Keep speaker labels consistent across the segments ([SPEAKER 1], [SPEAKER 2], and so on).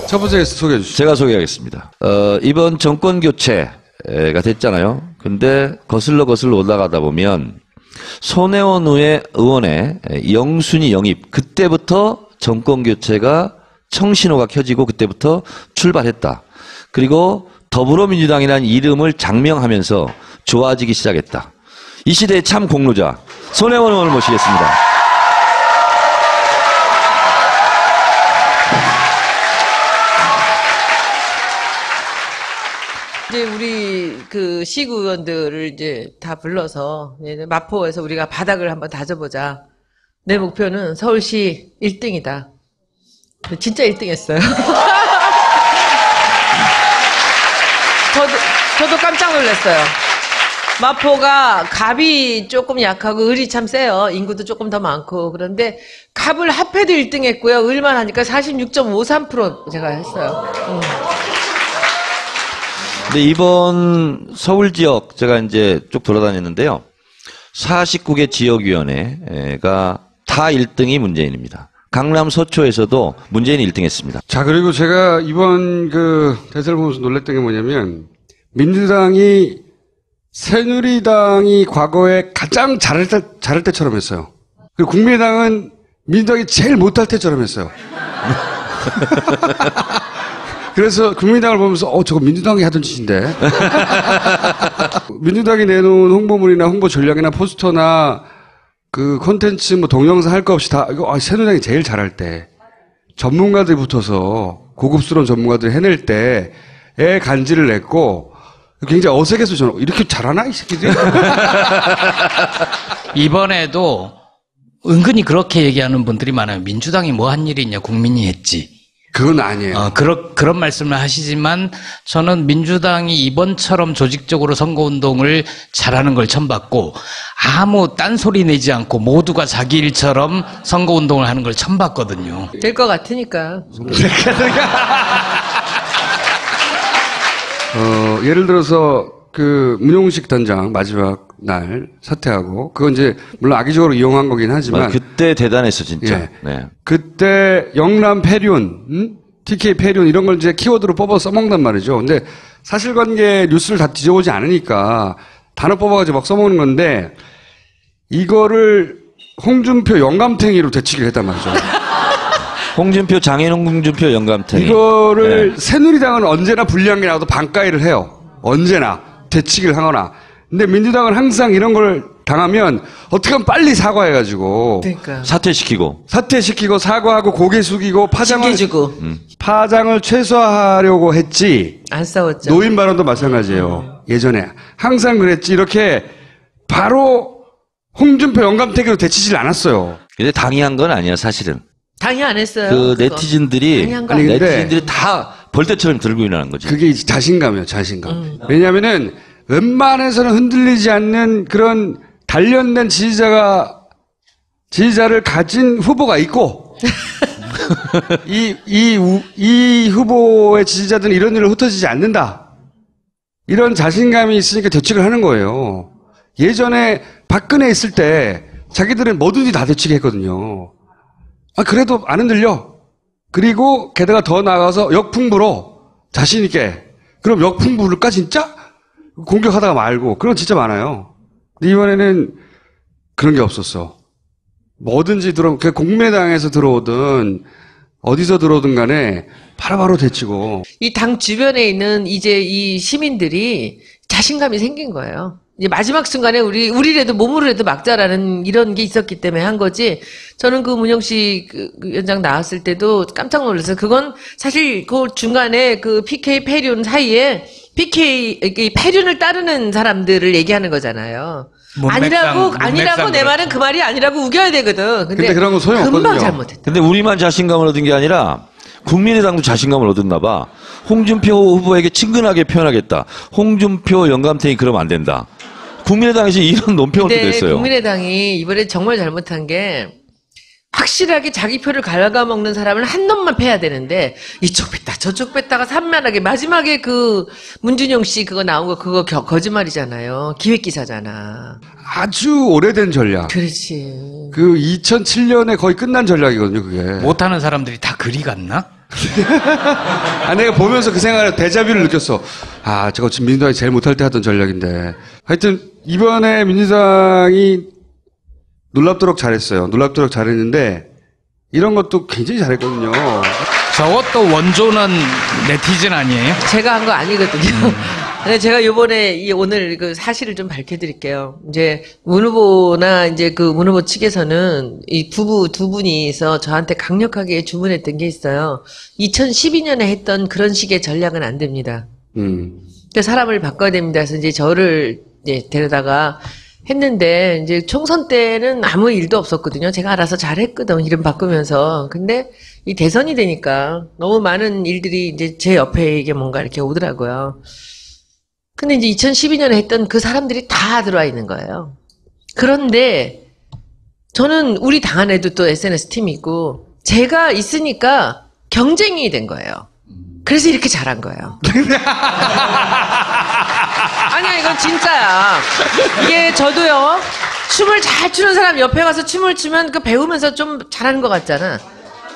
[SPEAKER 1] 첫 번째 게스트 소개해 주시죠.
[SPEAKER 2] 제가 소개하겠습니다. 이번 정권 교체가 됐잖아요. 근데 거슬러 올라가다 보면 손혜원 의원의 영순위 영입, 그때부터 정권 교체가 청신호가 켜지고 그때부터 출발했다. 그리고 더불어민주당이라는 이름을 장명하면서 좋아지기 시작했다. 이 시대의 참 공로자 손혜원 의원을 모시겠습니다.
[SPEAKER 3] 이제 우리 그 시구 의원들을 이제 다 불러서 이제 마포에서 우리가 바닥을 한번 다져보자. 내 목표는 서울시 1등이다. 진짜 1등 했어요. 저도 깜짝 놀랐어요. 마포가 갑이 조금 약하고 을이 참 세요. 인구도 조금 더 많고. 그런데 갑을 합해도 1등 했고요. 을만 하니까 46.53% 제가 했어요.
[SPEAKER 2] 근데 이번 서울 지역 제가 이제 쭉 돌아다녔는데요. 49개 지역위원회가 다 1등이 문재인입니다. 강남 서초에서도 문재인이 1등 했습니다.
[SPEAKER 1] 자, 그리고 제가 이번 그 대세를 보면서 놀랬던 게 뭐냐면, 민주당이 새누리당이 과거에 가장 잘할 때처럼 했어요. 그리고 국민의당은 민주당이 제일 못할 때처럼 했어요. 그래서 국민의당을 보면서 저거 민주당이 하던 짓인데. 민주당이 내놓은 홍보물이나 홍보 전략이나 포스터나 그 콘텐츠 뭐 동영상 할 거 없이 다 이거 새누리당이 제일 잘할 때, 전문가들이 붙어서 고급스러운 전문가들이 해낼 때에 간지를 냈고 굉장히 어색해서 저는 이렇게 잘하나 이 새끼들.
[SPEAKER 4] 이번에도 은근히 그렇게 얘기하는 분들이 많아요. 민주당이 뭐 한 일이 있냐, 국민이 했지.
[SPEAKER 1] 그건 아니에요.
[SPEAKER 4] 그런 말씀을 하시지만 저는 민주당이 이번처럼 조직적으로 선거운동을 잘하는 걸 처음 봤고, 아무 딴소리 내지 않고 모두가 자기 일처럼 선거운동을 하는 걸 처음 봤거든요.
[SPEAKER 3] 될 것 같으니까.
[SPEAKER 1] 예를 들어서 그 문용식 단장 마지막 날 사퇴하고, 그건 이제 물론 악의적으로 이용한 거긴 하지만
[SPEAKER 2] 그때 대단했어 진짜.
[SPEAKER 1] 예.
[SPEAKER 2] 네.
[SPEAKER 1] 그때 영남 폐륜, TK 폐륜 이런 걸 이제 키워드로 뽑아 써먹는단 말이죠. 근데 사실관계 뉴스를 다 뒤져보지 않으니까 단어 뽑아가지고 막 써먹는 건데, 이거를 홍준표 영감탱이로 되치기를 했단 말이죠.
[SPEAKER 2] 홍준표, 장인홍 홍준표 영감탱이.
[SPEAKER 1] 이거를
[SPEAKER 2] 네.
[SPEAKER 1] 새누리당은 언제나 불리한 게 나와도 반가이를 해요. 언제나 되치기를 하거나. 근데 민주당은 항상 이런 걸 당하면 어떻게 하면 빨리 사과해가지고
[SPEAKER 3] 그러니까.
[SPEAKER 1] 사퇴시키고 사과하고 고개 숙이고 파장을 최소화하려고 했지.
[SPEAKER 3] 안 싸웠죠.
[SPEAKER 1] 노인 발언도 마찬가지예요. 예전에 항상 그랬지. 이렇게 바로 홍준표 영감탱이로 되치질 않았어요.
[SPEAKER 2] 근데 당이 한 건 아니야 사실은.
[SPEAKER 3] 당이 안 했어요.
[SPEAKER 2] 그
[SPEAKER 3] 그거.
[SPEAKER 2] 네티즌들이 다 벌떼처럼 들고 일어나는 거지.
[SPEAKER 1] 그게 자신감이에요, 자신감. 왜냐면은 웬만해서는 흔들리지 않는 그런 단련된 지지자를 가진 후보가 있고, 이 후보의 지지자들은 이런 일로 흩어지지 않는다. 이런 자신감이 있으니까 대책을 하는 거예요. 예전에 박근혜 있을 때 자기들은 뭐든지 다 대책을 했거든요. 그래도 안 흔들려. 그리고 게다가 더 나아가서 역풍부로 자신있게. 그럼 역풍부를까, 진짜? 공격하다가 말고. 그런 거 진짜 많아요. 근데 이번에는 그런 게 없었어. 뭐든지 국민의당에서 들어오든, 어디서 들어오든 간에 바로바로 대치고.
[SPEAKER 3] 이 당 주변에 있는 이제 이 시민들이 자신감이 생긴 거예요. 이제 마지막 순간에 우리라도 몸으로라도 막자라는 이런 게 있었기 때문에 한 거지. 저는 그 문영식 그 위원장 나왔을 때도 깜짝 놀랐어요. 그건 사실 그 중간에 그 PK 폐륜 사이에 폐륜을 따르는 사람들을 얘기하는 거잖아요. 아니라고 내 말은 그 말이 아니라고 우겨야 되거든. 근데
[SPEAKER 1] 그런 건 소용없거든요.
[SPEAKER 3] 금방 잘못했다.
[SPEAKER 2] 근데 우리만 자신감을 얻은 게 아니라 국민의당도 자신감을 얻었나 봐. 홍준표 후보에게 친근하게 표현하겠다. 홍준표 영감탱이 그러면 안 된다. 국민의당에서 이런 논평을 냈어요.
[SPEAKER 3] 국민의당이 이번에 정말 잘못한 게, 확실하게 자기 표를 갉아먹는 사람을 한 놈만 패야 되는데 이쪽 뺐다 저쪽 뺐다가 산만하게 마지막에 그 문준용 씨 그거 나온 거 그거 거짓말이잖아요. 기획기사잖아.
[SPEAKER 1] 아주 오래된 전략.
[SPEAKER 3] 그렇지.
[SPEAKER 1] 그 2007년에 거의 끝난 전략이거든요, 그게.
[SPEAKER 4] 못하는 사람들이 다 그리 갔나?
[SPEAKER 1] 아, 내가 보면서 그 생각을 데자뷰를 느꼈어. 아, 저거 지금 민주당이 제일 못할 때 하던 전략인데. 하여튼 이번에 민주당이 놀랍도록 잘했어요. 놀랍도록 잘했는데 이런 것도 굉장히 잘했거든요.
[SPEAKER 4] 저것도 원조는 네티즌 아니에요?
[SPEAKER 3] 제가 한 거 아니거든요. 근데 제가 요번에 오늘 그 사실을 좀 밝혀드릴게요. 이제 문 후보나 이제 그 문 후보 측에서는 이 두 분이서 저한테 강력하게 주문했던 게 있어요. 2012년에 했던 그런 식의 전략은 안 됩니다. 그 사람을 바꿔야 됩니다. 그래서 이제 저를 이제 데려다가 했는데 이제 총선 때는 아무 일도 없었거든요. 제가 알아서 잘했거든, 이름 바꾸면서. 근데 이 대선이 되니까 너무 많은 일들이 이제 제 옆에 이게 뭔가 이렇게 오더라고요. 근데 이제 2012년에 했던 그 사람들이 다 들어와 있는 거예요. 그런데 저는 우리 당 안에도 또 SNS 팀이 있고 제가 있으니까 경쟁이 된 거예요. 그래서 이렇게 잘한 거예요. 아니야, 이건 진짜야. 이게 저도요, 춤을 잘 추는 사람 옆에 가서 춤을 추면 그 배우면서 좀 잘하는 것 같잖아.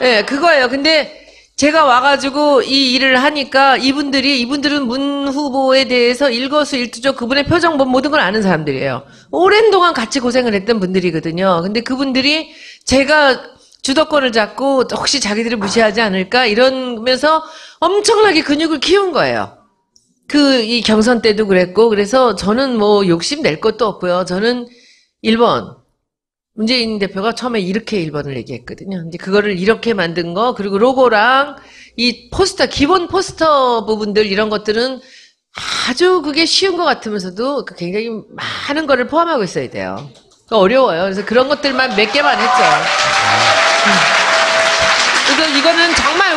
[SPEAKER 3] 예, 네, 그거예요. 근데 제가 와가지고 이 일을 하니까 이분들은 문 후보에 대해서 일거수일투족 그분의 표정 모든 걸 아는 사람들이에요. 오랜 동안 같이 고생을 했던 분들이거든요. 근데 그분들이 제가 주도권을 잡고 혹시 자기들을 무시하지 않을까 이러면서 엄청나게 근육을 키운 거예요. 이 경선 때도 그랬고, 그래서 저는 뭐 욕심 낼 것도 없고요. 저는 1번. 문재인 대표가 처음에 이렇게 1번을 얘기했거든요. 이제 그거를 이렇게 만든 거, 그리고 로고랑 이 포스터, 기본 포스터 부분들 이런 것들은 아주 그게 쉬운 것 같으면서도 굉장히 많은 거를 포함하고 있어야 돼요. 어려워요. 그래서 그런 것들만 몇 개만 했죠. 그래서 이거는 정말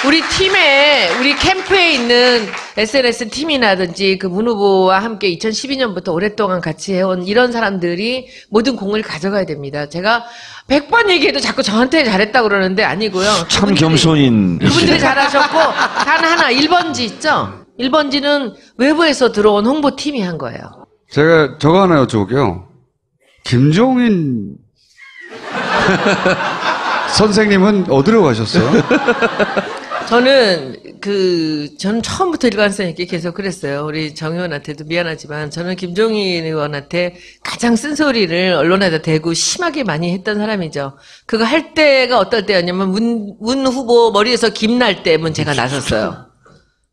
[SPEAKER 3] 우리 팀에, 우리 캠프에 있는 SNS 팀이라든지 그 문 후보와 함께 2012년부터 오랫동안 같이 해온 이런 사람들이 모든 공을 가져가야 됩니다. 제가 100번 얘기해도 자꾸 저한테 잘했다고 그러는데 아니고요.
[SPEAKER 2] 참 겸손인.
[SPEAKER 3] 그분들이 잘하셨고, 단 하나, 1번지 있죠? 1번지는 외부에서 들어온 홍보팀이 한 거예요.
[SPEAKER 1] 제가 저거 하나 여쭤볼게요. 김종인 선생님은 어디로 가셨어요?
[SPEAKER 3] 저는 처음부터 일관성 있게 계속 그랬어요. 우리 정 의원한테도 미안하지만 저는 김종인 의원한테 가장 쓴소리를 언론에다 대고 심하게 많이 했던 사람이죠. 그거 할 때가 어떨 때였냐면 문 후보 머리에서 김 날 때면 제가 나섰어요.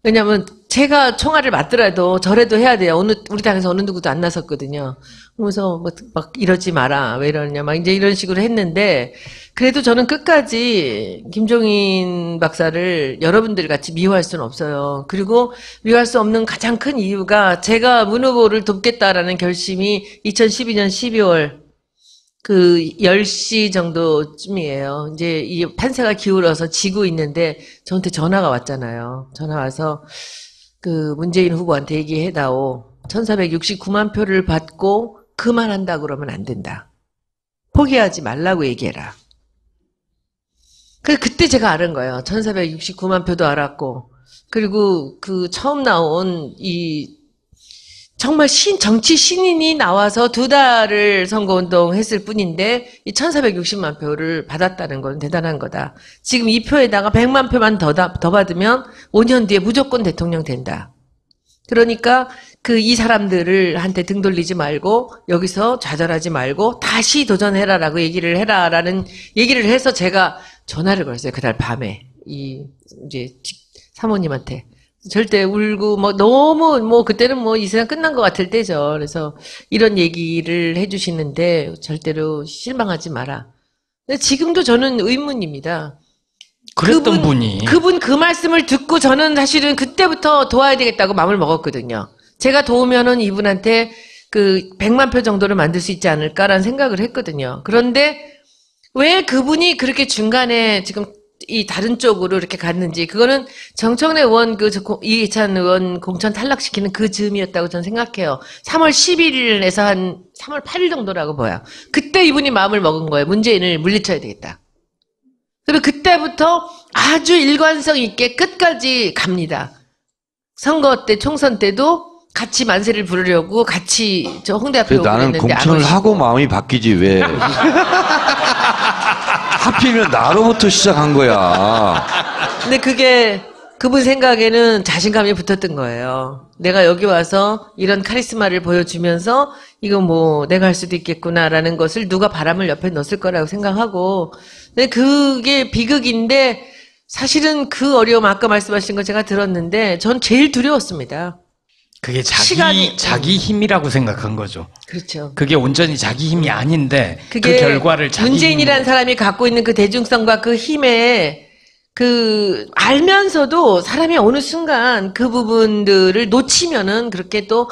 [SPEAKER 3] 왜냐면 제가 총알을 맞더라도 저래도 해야 돼요. 우리 당에서 어느 누구도 안 나섰거든요. 그러면서 막 이러지 마라. 왜 이러냐. 막 이제 이런 식으로 했는데 그래도 저는 끝까지 김종인 박사를 여러분들 같이 미워할 수는 없어요. 그리고 미워할 수 없는 가장 큰 이유가 제가 문 후보를 돕겠다라는 결심이 2012년 12월 10시 정도쯤이에요. 이제 이 판세가 기울어서 지고 있는데 저한테 전화가 왔잖아요. 전화 와서 문재인 후보한테 얘기해다오. 1469만 표를 받고 그만한다 그러면 안 된다. 포기하지 말라고 얘기해라. 그때 제가 알은 거예요. 1469만 표도 알았고, 그리고 처음 나온 정말 정치 신인이 나와서 2달을 선거운동 했을 뿐인데, 이 1460만 표를 받았다는 건 대단한 거다. 지금 이 표에다가 100만 표만 더 받으면 5년 뒤에 무조건 대통령 된다. 그러니까 이 사람들을 한테 등 돌리지 말고 여기서 좌절하지 말고 다시 도전해라라고 얘기를 해라라는 얘기를 해서 제가 전화를 걸었어요. 그날 밤에 이제 사모님한테 절대 울고 너무 그때는 이 세상 끝난 것 같을 때죠. 그래서 이런 얘기를 해주시는데 절대로 실망하지 마라. 근데 지금도 저는 의문입니다.
[SPEAKER 4] 그랬던 분이
[SPEAKER 3] 그분 그 말씀을 듣고 저는 사실은 그때부터 도와야 되겠다고 마음을 먹었거든요. 제가 도우면은 이분한테 100만 표 정도를 만들 수 있지 않을까라는 생각을 했거든요. 그런데 왜 그분이 그렇게 중간에 지금 이 다른 쪽으로 이렇게 갔는지, 그거는 정청래 의원 이해찬 의원 공천 탈락시키는 그 즈음이었다고 저는 생각해요. 3월 10일에서 한 3월 8일 정도라고 보여요. 그때 이분이 마음을 먹은 거예요. 문재인을 물리쳐야 되겠다. 그리고 그때부터 아주 일관성 있게 끝까지 갑니다. 선거 때, 총선 때도 같이 만세를 부르려고 같이 저 홍대 앞에 오고
[SPEAKER 2] 나는
[SPEAKER 3] 그랬는데 안
[SPEAKER 2] 공천을
[SPEAKER 3] 오시고.
[SPEAKER 2] 하고 마음이 바뀌지 왜 하필이면 나로부터 시작한 거야.
[SPEAKER 3] 근데 그게 그분 생각에는 자신감이 붙었던 거예요. 내가 여기 와서 이런 카리스마를 보여주면서 이거 뭐 내가 할 수도 있겠구나라는 것을 누가 바람을 옆에 넣었을 거라고 생각하고, 근데 그게 비극인데 사실은 그 어려움 아까 말씀하신 거 제가 들었는데 전 제일 두려웠습니다.
[SPEAKER 4] 그게
[SPEAKER 3] 시간이-
[SPEAKER 4] 자기 힘이라고 생각한 거죠.
[SPEAKER 3] 그렇죠.
[SPEAKER 4] 그게 온전히 자기 힘이 아닌데 그
[SPEAKER 3] 그게
[SPEAKER 4] 결과를 자기
[SPEAKER 3] 문재인이라는
[SPEAKER 4] 힘으로-
[SPEAKER 3] 사람이 갖고 있는 그 대중성과 그 힘에 알면서도 사람이 어느 순간 그 부분들을 놓치면은 그렇게 또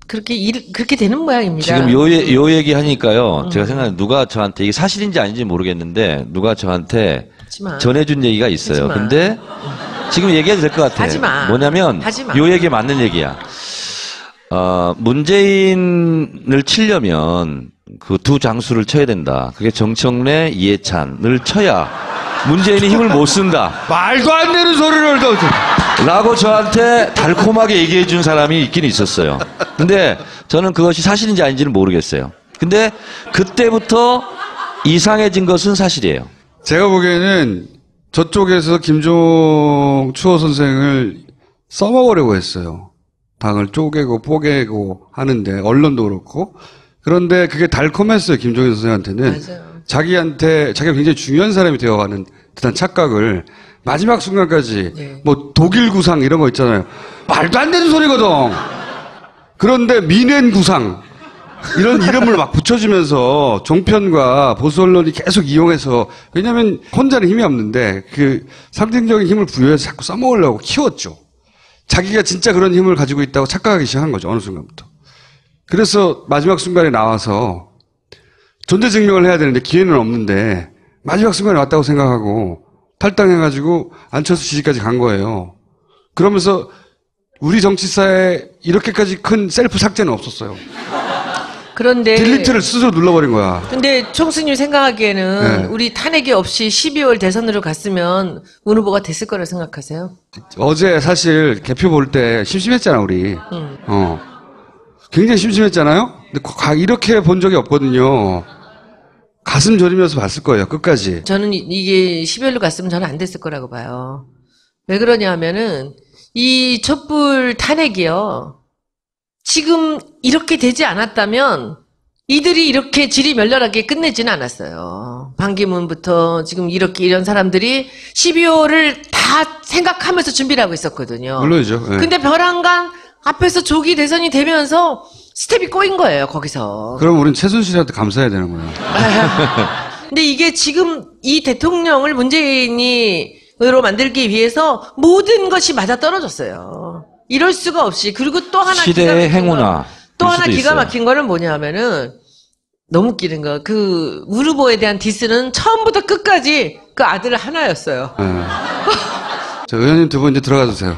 [SPEAKER 3] 그렇게 되는 모양입니다.
[SPEAKER 2] 지금 요 얘기 하니까요. 제가 생각해 누가 저한테 이게 사실인지 아닌지 모르겠는데 누가 저한테
[SPEAKER 3] 하지마.
[SPEAKER 2] 전해준 얘기가 있어요.
[SPEAKER 3] 하지마.
[SPEAKER 2] 근데 지금 얘기해도 될 것 같아요.
[SPEAKER 3] 하지마.
[SPEAKER 2] 뭐냐면
[SPEAKER 3] 하지마.
[SPEAKER 2] 요 얘기 맞는 얘기야. 문재인을 치려면 그 두 장수를 쳐야 된다. 그게 정청래, 이해찬을 쳐야 문재인이 힘을 못 쓴다.
[SPEAKER 1] 말도 안 되는 소리를 또.
[SPEAKER 2] 라고 저한테 달콤하게 얘기해 준 사람이 있긴 있었어요. 근데 저는 그것이 사실인지 아닌지는 모르겠어요. 근데 그때부터 이상해진 것은 사실이에요.
[SPEAKER 1] 제가 보기에는 저쪽에서 김종 추호 선생을 써먹으려고 했어요. 당을 쪼개고 뽀개고 하는데, 언론도 그렇고. 그런데 그게 달콤했어요, 김종인 선생한테는.
[SPEAKER 3] 맞아요.
[SPEAKER 1] 자기가 굉장히 중요한 사람이 되어가는 듯한 착각을 마지막 순간까지
[SPEAKER 3] 네.
[SPEAKER 1] 뭐 독일 구상 이런 거 있잖아요. 말도 안 되는 소리거든. 그런데 미넨 구상 이런 이름을 막 붙여주면서 종편과 보수 언론이 계속 이용해서, 왜냐하면 혼자는 힘이 없는데 그 상징적인 힘을 부여해서 자꾸 써먹으려고 키웠죠. 자기가 진짜 그런 힘을 가지고 있다고 착각하기 시작한 거죠, 어느 순간부터. 그래서 마지막 순간에 나와서 존재 증명을 해야 되는데 기회는 없는데 마지막 순간에 왔다고 생각하고 탈당해가지고 안철수 지지까지 간 거예요. 그러면서 우리 정치사에 이렇게까지 큰 셀프 삭제는 없었어요.
[SPEAKER 3] 그런데
[SPEAKER 1] 딜리트를 스스로 눌러버린 거야.
[SPEAKER 3] 근데 총수님 생각하기에는
[SPEAKER 1] 네.
[SPEAKER 3] 우리 탄핵이 없이 12월 대선으로 갔으면 문 후보가 됐을 거라고 생각하세요?
[SPEAKER 1] 어제 사실 개표 볼 때 심심했잖아, 우리. 굉장히 심심했잖아요? 근데 이렇게 본 적이 없거든요. 가슴 졸이면서 봤을 거예요, 끝까지.
[SPEAKER 3] 저는 이게 12월로 갔으면 저는 안 됐을 거라고 봐요. 왜 그러냐 하면은 이 촛불 탄핵이요. 지금 이렇게 되지 않았다면 이들이 이렇게 질이 멸렬하게 끝내지는 않았어요. 반기문부터 지금 이런 사람들이 12월을 다 생각하면서 준비를 하고 있었거든요.
[SPEAKER 1] 물론이죠. 예.
[SPEAKER 3] 근데 벼랑간 앞에서 조기 대선이 되면서 스텝이 꼬인 거예요, 거기서.
[SPEAKER 1] 그럼 우린 최순실한테 감사해야 되는 거예요.
[SPEAKER 3] 근데 이게 지금 이 대통령을 문재인으로 만들기 위해서 모든 것이 맞아 떨어졌어요. 이럴 수가 없이. 그리고 또 하나
[SPEAKER 2] 시대의 행운아.
[SPEAKER 3] 또 하나
[SPEAKER 2] 수도
[SPEAKER 3] 기가
[SPEAKER 2] 있어요.
[SPEAKER 3] 막힌 거는 뭐냐 하면은 너무 웃기는 거. 문 후보에 대한 디스는 처음부터 끝까지 그 아들 하나였어요.
[SPEAKER 1] 예. 자, 의원님 두 분 이제 들어가 주세요.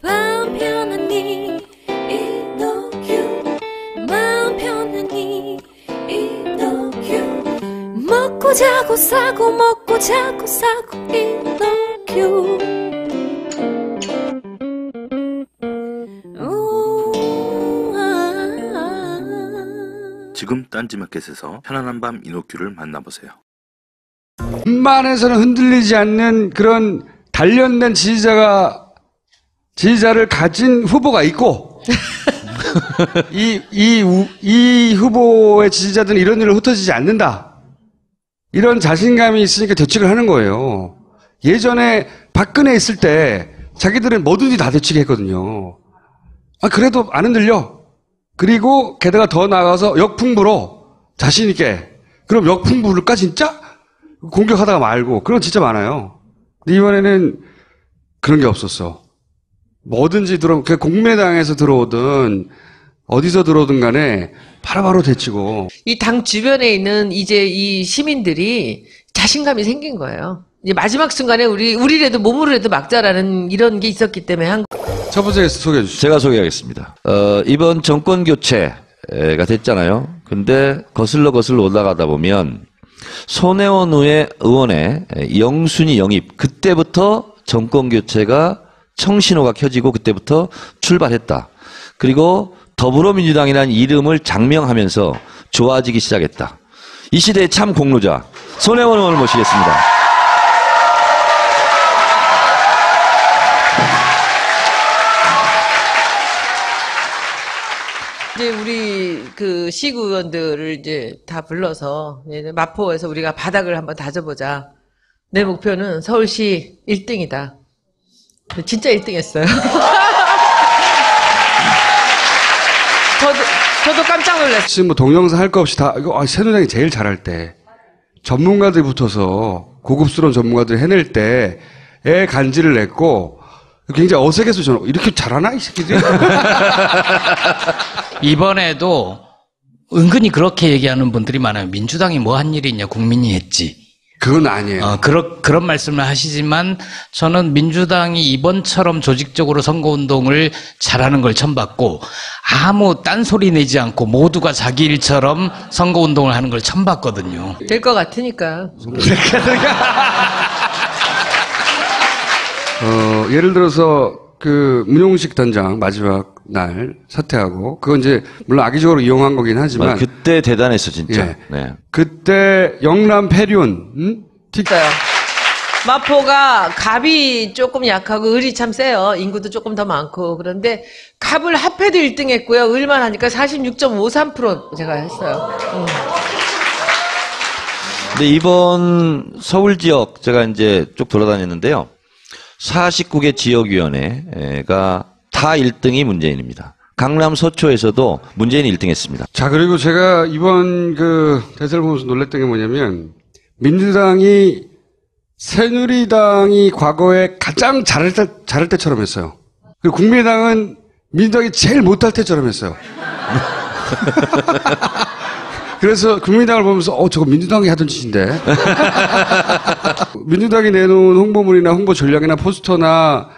[SPEAKER 5] 마음 편안히 인터뷰 마음 편안히 인터뷰 먹고 자고 싸고 먹고 자고 싸고 인터뷰
[SPEAKER 6] 지금 딴지마켓에서 편안한 밤 이노큐를 만나보세요.
[SPEAKER 1] 만에서는 흔들리지 않는 그런 단련된 지지자를 가진 후보가 있고, 이 후보의 지지자들은 이런 일로 흩어지지 않는다. 이런 자신감이 있으니까 대책을 하는 거예요. 예전에 박근혜 있을 때 자기들은 뭐든지 다 대책을 했거든요. 그래도 안 흔들려. 그리고 게다가 더 나아가서 역풍부로 자신있게. 그럼 역풍부를까 진짜? 공격하다가 말고. 그런 거 진짜 많아요. 근데 이번에는 그런 게 없었어. 뭐든지 그 공매당에서 들어오든 어디서 들어오든 간에 바로바로 대치고.
[SPEAKER 3] 이 당 주변에 있는 이제 이 시민들이 자신감이 생긴 거예요. 이제 마지막 순간에 우리라도 몸으로라도 막자라는 이런 게 있었기 때문에
[SPEAKER 1] 첫 번째 게스트 소개해 주시죠.
[SPEAKER 2] 제가 소개하겠습니다. 이번 정권 교체가 됐잖아요. 근데 거슬러 올라가다 보면 손혜원 의원의 영순위 영입, 그때부터 정권 교체가 청신호가 켜지고 그때부터 출발했다. 그리고 더불어민주당이라는 이름을 장명하면서 좋아지기 시작했다. 이 시대의 참 공로자 손혜원 의원을 모시겠습니다.
[SPEAKER 3] 이제 우리 그 시구의원들을 이제 다 불러서 이제 마포에서 우리가 바닥을 한번 다져보자. 내 목표는 서울시 1등이다. 진짜 1등했어요. 저도 깜짝 놀랐어요.
[SPEAKER 1] 지금 뭐 동영상 할 거 없이 다 이거 새누리당이 제일 잘할 때 전문가들이 붙어서 고급스러운 전문가들이 해낼 때에 간지를 냈고 굉장히 어색해서 저는 이렇게 잘하나 이 새끼들.
[SPEAKER 4] 이번에도 은근히 그렇게 얘기하는 분들이 많아요. 민주당이 뭐 한 일이 있냐, 국민이 했지.
[SPEAKER 1] 그건 아니에요.
[SPEAKER 4] 그런 말씀을 하시지만 저는 민주당이 이번처럼 조직적으로 선거운동을 잘하는 걸 처음 봤고 아무 딴소리 내지 않고 모두가 자기 일처럼 선거운동을 하는 걸 처음 봤거든요.
[SPEAKER 3] 될 것 같으니까.
[SPEAKER 1] 예를 들어서 그 문용식 단장 마지막 날 사퇴하고 그건 이제 물론 악의적으로 이용한 거긴 하지만
[SPEAKER 2] 그때 대단했어 진짜.
[SPEAKER 1] 예.
[SPEAKER 2] 네.
[SPEAKER 1] 그때 영남 패륜
[SPEAKER 3] 있어요. 마포가 갑이 조금 약하고 을이 참 세요. 인구도 조금 더 많고. 그런데 갑을 합해도 1등 했고요. 을만 하니까 46.53% 제가 했어요.
[SPEAKER 2] 근데 이번 서울 지역 제가 이제 쭉 돌아다녔는데요. 49개 지역위원회가 다 1등이 문재인입니다. 강남 서초에서도 문재인이 1등 했습니다.
[SPEAKER 1] 자, 그리고 제가 이번 그 대선을 보면서 놀랬던 게 뭐냐면 민주당이 새누리당이 과거에 가장 잘할 때처럼 했어요. 그리고 국민의당은 민주당이 제일 못할 때처럼 했어요. 그래서 국민의당을 보면서 저거 민주당이 하던 짓인데. 민주당이 내놓은 홍보물이나 홍보 전략이나 포스터나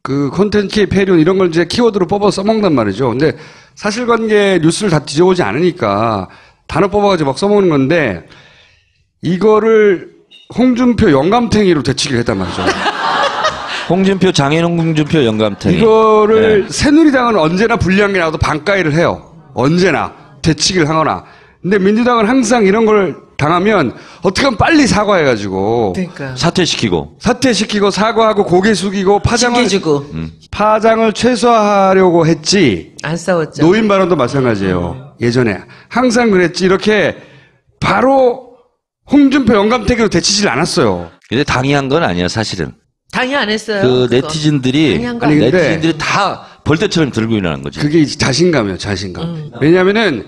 [SPEAKER 1] 그 콘텐츠 패륜 이런 걸 이제 키워드로 뽑아서 써먹단 말이죠. 근데 사실관계 뉴스를 다 뒤져보지 않으니까 단어 뽑아가지고 막 써먹는 건데 이거를 홍준표 영감탱이로 되치기를 했단 말이죠.
[SPEAKER 2] 홍준표, 장애인 홍준표 영감탱이.
[SPEAKER 1] 이거를 새누리당은 언제나 불리한 게 나와도 반가이를 해요. 언제나 되치기를 하거나. 근데 민주당은 항상 이런 걸 당하면 어떻게 하면 빨리 사과해가지고
[SPEAKER 3] 그러니까.
[SPEAKER 2] 사퇴시키고
[SPEAKER 1] 사과하고 고개 숙이고 파장을 최소화하려고 했지.
[SPEAKER 3] 안 싸웠죠.
[SPEAKER 1] 노인 발언도 마찬가지예요. 예전에 항상 그랬지. 이렇게 바로 홍준표 영감탱이로 되치질 않았어요.
[SPEAKER 2] 근데 당이 한 건 아니야 사실은.
[SPEAKER 3] 당이 안 했어요.
[SPEAKER 2] 그
[SPEAKER 3] 그거.
[SPEAKER 2] 네티즌들이
[SPEAKER 3] 당이 한거 아니에요.
[SPEAKER 2] 다 벌떼처럼 들고 일어나는 거지.
[SPEAKER 1] 그게 이제 자신감이에요. 자신감. 왜냐하면은